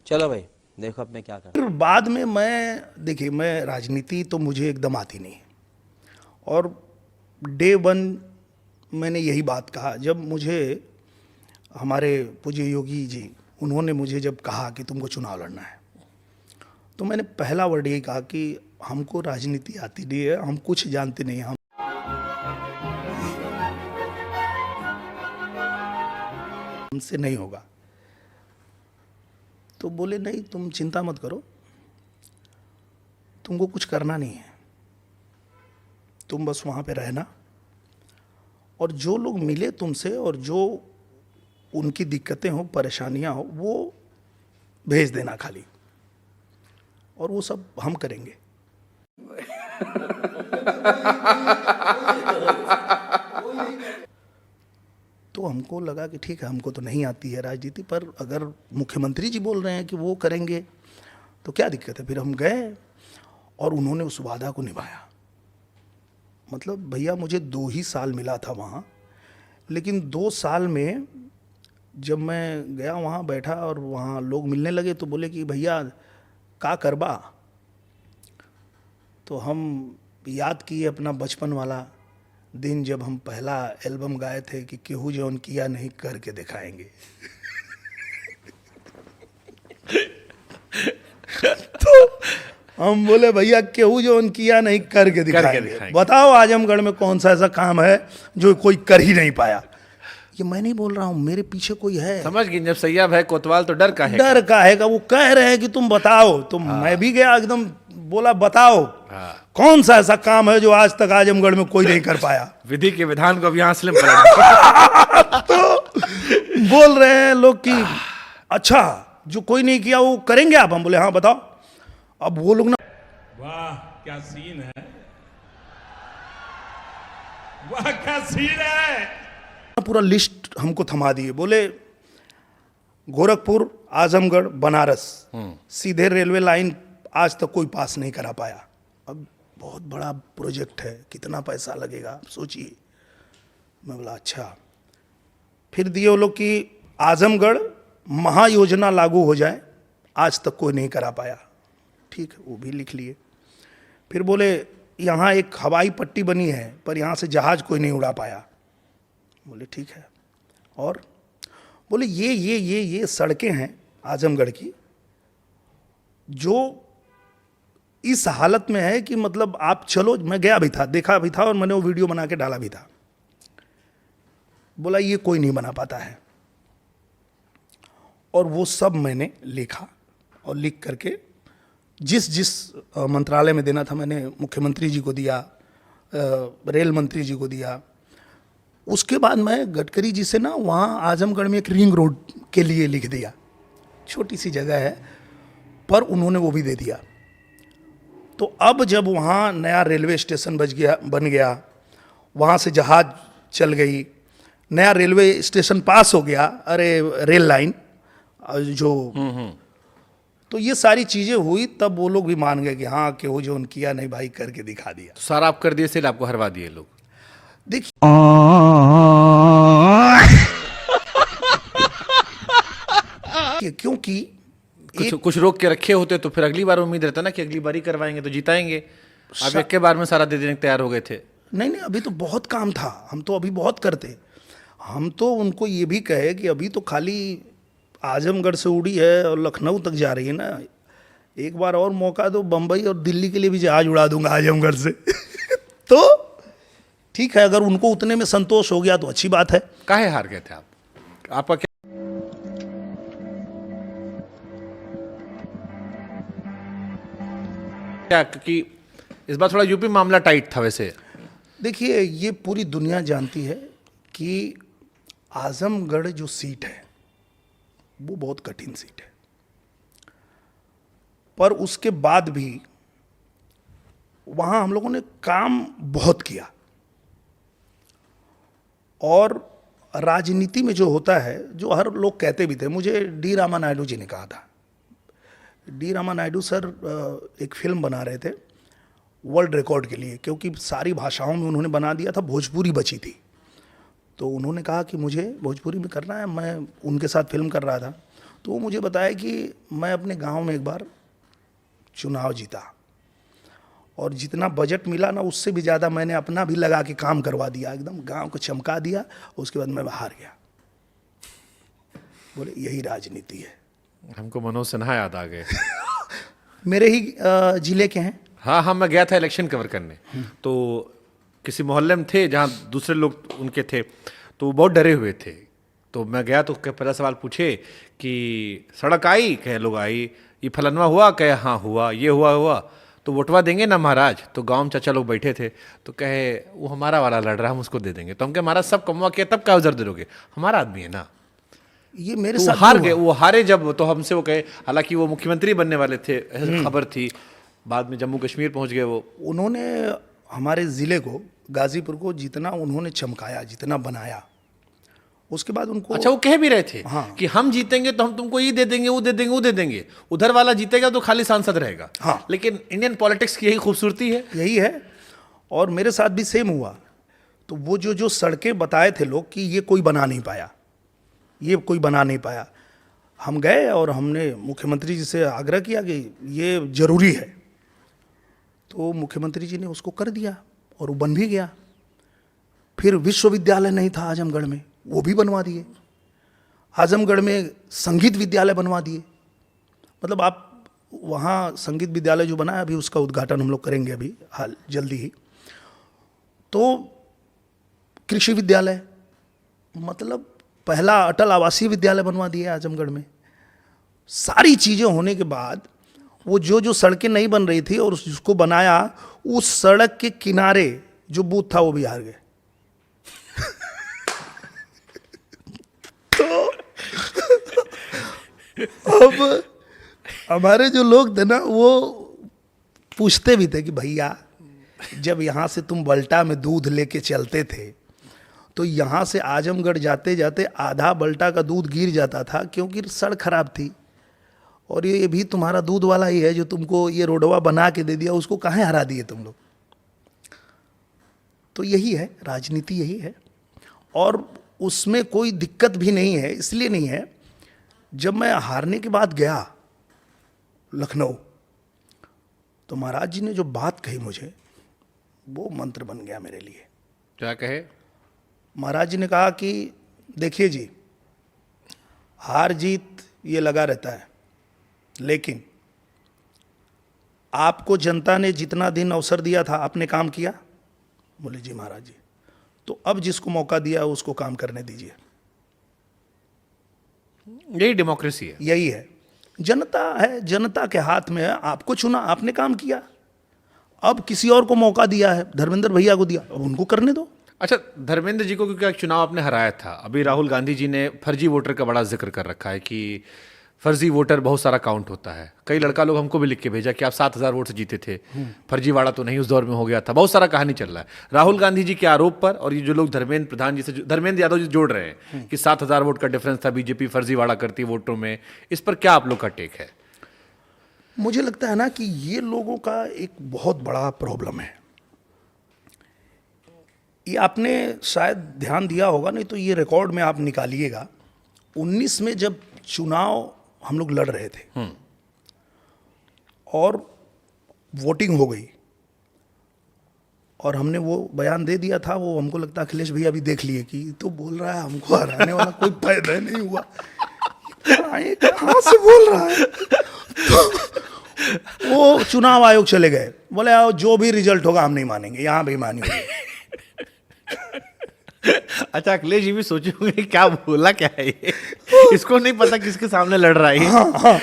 चलो भाई, देखो अब मैं क्या कर। फिर बाद में देखिए, मैं राजनीति तो मुझे एकदम आती नहीं है। और डे वन मैंने यही बात कहा, जब मुझे हमारे पूज्य योगी जी, उन्होंने मुझे जब कहा कि तुमको चुनाव लड़ना है, तो मैंने पहला वर्ड यही कहा कि हमको राजनीति आती नहीं है, हम कुछ जानते नहीं, हमसे नहीं होगा। तो बोले नहीं, तुम चिंता मत करो, तुमको कुछ करना नहीं है, तुम बस वहाँ पे रहना, और जो लोग मिले तुमसे और जो उनकी दिक्कतें हो, परेशानियां हो, वो भेज देना खाली, और वो सब हम करेंगे। तो हमको लगा कि ठीक है, हमको तो नहीं आती है राजनीति, पर अगर मुख्यमंत्री जी बोल रहे हैं कि वो करेंगे तो क्या दिक्कत है। फिर हम गए और उन्होंने उस वादा को निभाया। मतलब भैया, मुझे 2 ही साल मिला था वहाँ, लेकिन 2 साल में जब मैं गया वहाँ बैठा और वहाँ लोग मिलने लगे तो बोले कि भैया का करबा। तो हम याद किए अपना बचपन वाला दिन, जब हम पहला एल्बम गाए थे कि केहू जौन किया नहीं करके दिखाएंगे। तो हम बोले भैया केहू जौन किया नहीं करके दिखाएंगे। बताओ आजमगढ़ में कौन सा ऐसा काम है जो कोई कर ही नहीं पाया। ये मैं नहीं बोल रहा हूँ, मेरे पीछे कोई है। समझ गए, जब सैया भाई कोतवाल तो डर का है, डर का है। वो कह रहे हैं कि तुम बताओ, तो मैं भी गया एकदम, बोला बताओ कौन सा ऐसा काम है जो आज तक आजमगढ़ में कोई नहीं कर पाया। विधि के विधान को भी हासिल पड़ा। तो बोल रहे हैं लोग कि अच्छा, जो कोई नहीं किया वो करेंगे आप। हम बोले हाँ बताओ। अब वो लोग ना, वाह क्या सीन है, वाह क्या सीन है, पूरा लिस्ट हमको थमा दिए। बोले गोरखपुर, आजमगढ़, बनारस, सीधे रेलवे लाइन आज तक कोई पास नहीं करा पाया। अब बहुत बड़ा प्रोजेक्ट है, कितना पैसा लगेगा सोचिए। मैं बोला अच्छा। फिर दिए वो लोग कि आजमगढ़ महायोजना लागू हो जाए, आज तक कोई नहीं करा पाया। ठीक है, वो भी लिख लिए। फिर बोले यहाँ एक हवाई पट्टी बनी है, पर यहाँ से जहाज कोई नहीं उड़ा पाया। बोले ठीक है। और बोले ये सड़कें हैं आजमगढ़ की जो इस हालत में है कि मतलब आप चलो, मैं गया भी था, देखा भी था, और मैंने वो वीडियो बना के डाला भी था। बोला ये कोई नहीं बना पाता है। और वो सब मैंने लिखा, और लिख करके जिस जिस मंत्रालय में देना था मैंने मुख्यमंत्री जी को दिया, रेल मंत्री जी को दिया। उसके बाद मैं गडकरी जी से ना वहाँ आजमगढ़ में एक रिंग रोड के लिए लिख दिया। छोटी सी जगह है, पर उन्होंने वो भी दे दिया। तो अब जब वहाँ नया रेलवे स्टेशन बन गया, वहाँ से जहाज चल गई, नया रेलवे स्टेशन पास हो गया, अरे रेल लाइन जो, तो ये सारी चीज़ें हुई, तब वो लोग भी मान गए कि हाँ कि वो जो उन किया नहीं भाई करके दिखा दिया। तो सारा आप कर दिए, सिर्फ आपको हरवा दिए लोग। देखिए क्योंकि कुछ रोक के रखे होते तो फिर अगली बार उम्मीद रहता ना कि अगली बार ही करवाएंगे तो जिताएंगे। अब एक के बार में सारा दे देने को तैयार हो गए थे। नहीं, अभी तो बहुत काम था, हम तो अभी बहुत करते। हम तो उनको ये भी कहे कि अभी तो खाली आजमगढ़ से उड़ी है और लखनऊ तक जा रही है ना, एक बार और मौका दो, बम्बई और दिल्ली के लिए भी जहाज उड़ा दूंगा आजमगढ़ से। तो ठीक है, अगर उनको उतने में संतोष हो गया तो अच्छी बात है। काहे हार गए थे आप? आपका क्या, क्योंकि इस बार थोड़ा यूपी मामला टाइट था वैसे। देखिए, ये पूरी दुनिया जानती है कि आजमगढ़ जो सीट है वो बहुत कठिन सीट है, पर उसके बाद भी वहाँ हम लोगों ने काम बहुत किया। और राजनीति में जो होता है, जो हर लोग कहते भी थे, मुझे डी रामा नायडू जी ने कहा था। डी रामा नायडू सर एक फिल्म बना रहे थे वर्ल्ड रिकॉर्ड के लिए, क्योंकि सारी भाषाओं में उन्होंने बना दिया था, भोजपुरी बची थी। तो उन्होंने कहा कि मुझे भोजपुरी में करना है, मैं उनके साथ फिल्म कर रहा था। तो वो मुझे बताया कि मैं अपने गांव में एक बार चुनाव जीता और जितना बजट मिला ना उससे भी ज़्यादा मैंने अपना भी लगा के काम करवा दिया, एकदम गांव को चमका दिया। उसके बाद मैं हार गया। बोले यही राजनीति है। हमको मनोज सिन्हा याद आ गए। मेरे ही जिले के हैं। हाँ हाँ, मैं गया था इलेक्शन कवर करने, तो किसी मोहल्ले में थे जहाँ दूसरे लोग उनके थे, तो वो बहुत डरे हुए थे। तो मैं गया तो पहला सवाल पूछे कि सड़क आई? कहे लोग आई। ये फलनवा हुआ? कहे हाँ हुआ। ये हुआ? तो वोटवा देंगे ना महाराज? तो गांव में चाचा लोग बैठे थे, तो कहे वो हमारा वाला लड़ रहा है, हम उसको दे देंगे। तो हम कहे महाराज सब कमवा के तब क्या उधर दे दोगे, हमारा आदमी है ना। ये मेरे तो साथ हार भी गए, हुआ। वो हारे जब, तो हमसे वो कहे, हालांकि वो मुख्यमंत्री बनने वाले थे, ऐसी खबर थी। बाद में जम्मू कश्मीर पहुंच गए वो। उन्होंने हमारे ज़िले को, गाजीपुर को जितना उन्होंने चमकाया, जितना बनाया, उसके बाद उनको अच्छा, वो कह भी रहे थे हाँ। कि हम जीतेंगे तो हम तुमको ये दे देंगे, वो दे देंगे, वो दे देंगे। उधर वाला जीतेगा तो खाली सांसद रहेगा। हाँ। लेकिन इंडियन पॉलिटिक्स की यही खूबसूरती है। यही है। और मेरे साथ भी सेम हुआ। तो वो जो सड़कें बताए थे लोग कि ये कोई बना नहीं पाया, ये कोई बना नहीं पाया। हम गए और हमने मुख्यमंत्री जी से आग्रह किया कि ये ज़रूरी है। तो मुख्यमंत्री जी ने उसको कर दिया और वो बन भी गया। फिर विश्वविद्यालय नहीं था आजमगढ़ में, वो भी बनवा दिए। आजमगढ़ में संगीत विद्यालय बनवा दिए। मतलब आप वहाँ संगीत विद्यालय जो बना है अभी उसका उद्घाटन हम लोग करेंगे अभी हाल जल्दी ही। तो कृषि विद्यालय, मतलब पहला अटल आवासीय विद्यालय बनवा दिए आजमगढ़ में। सारी चीज़ें होने के बाद वो जो सड़कें नहीं बन रही थी और उसको बनाया, उस सड़क के किनारे जो बूथ था वो भी हार गए। तो अब हमारे जो लोग थे ना वो पूछते भी थे कि भैया जब यहाँ से तुम बल्टा में दूध लेके चलते थे तो यहाँ से आजमगढ़ जाते जाते आधा बल्टा का दूध गिर जाता था क्योंकि सड़क खराब थी। और ये भी तुम्हारा दूध वाला ही है जो तुमको ये रोडवा बना के दे दिया, उसको कहाँ हरा दिए तुम लोग। तो यही है राजनीति, यही है। और उसमें कोई दिक्कत भी नहीं है, इसलिए नहीं है, जब मैं हारने के बाद गया लखनऊ तो महाराज जी ने जो बात कही मुझे वो मंत्र बन गया मेरे लिए। क्या कहे? महाराज जी ने कहा कि देखिए जी, हार जीत ये लगा रहता है, लेकिन आपको जनता ने जितना दिन अवसर दिया था आपने काम किया। बोले जी महाराज जी। तो अब जिसको मौका दिया उसको काम करने दीजिए। यही डेमोक्रेसी है। यही है, जनता है, जनता के हाथ में है। आपको चुना, आपने काम किया। अब किसी और को मौका दिया है, धर्मेंद्र भैया को दिया, अब उनको करने दो। अच्छा, धर्मेंद्र जी को क्योंकि चुनाव आपने हराया था, अभी राहुल गांधी जी ने फर्जी वोटर का बड़ा जिक्र कर रखा है कि फर्जी वोटर बहुत सारा काउंट होता है। कई लड़का लोग हमको भी लिख के भेजा कि आप 7,000 वोट से जीते थे, फर्जीवाड़ा तो नहीं उस दौर में हो गया था। बहुत सारा कहानी चल रहा है राहुल गांधी जी के आरोप पर। और ये जो लोग धर्मेंद्र प्रधान जी से, धर्मेंद्र यादव जी जोड़ रहे हैं कि 7,000 वोट का डिफरेंस था, बीजेपी फर्जीवाड़ा करती है वोटों में। इस पर क्या आप लोग का टेक है? मुझे लगता है ना कि ये लोगों का एक बहुत बड़ा प्रॉब्लम है। ये आपने शायद ध्यान दिया होगा, नहीं तो ये रिकॉर्ड में आप निकालिएगा। 19 में जब चुनाव हम लोग लड़ रहे थे और वोटिंग हो गई और हमने वो बयान दे दिया था, वो हमको लगता है अखिलेश भैया अभी देख लिए कि तो बोल रहा है हमको हराने वाला कोई फायदा नहीं हुआ, कहाँ से बोल रहा है। तो वो चुनाव आयोग चले गए, बोले आओ जो भी रिजल्ट होगा हम नहीं मानेंगे, यहाँ बेईमानी होगी। अच्छा, अखिलेश जी भी सोचे होंगे क्या बोला क्या है ये, इसको नहीं पता किसके सामने लड़ रहा है। हाँ हाँ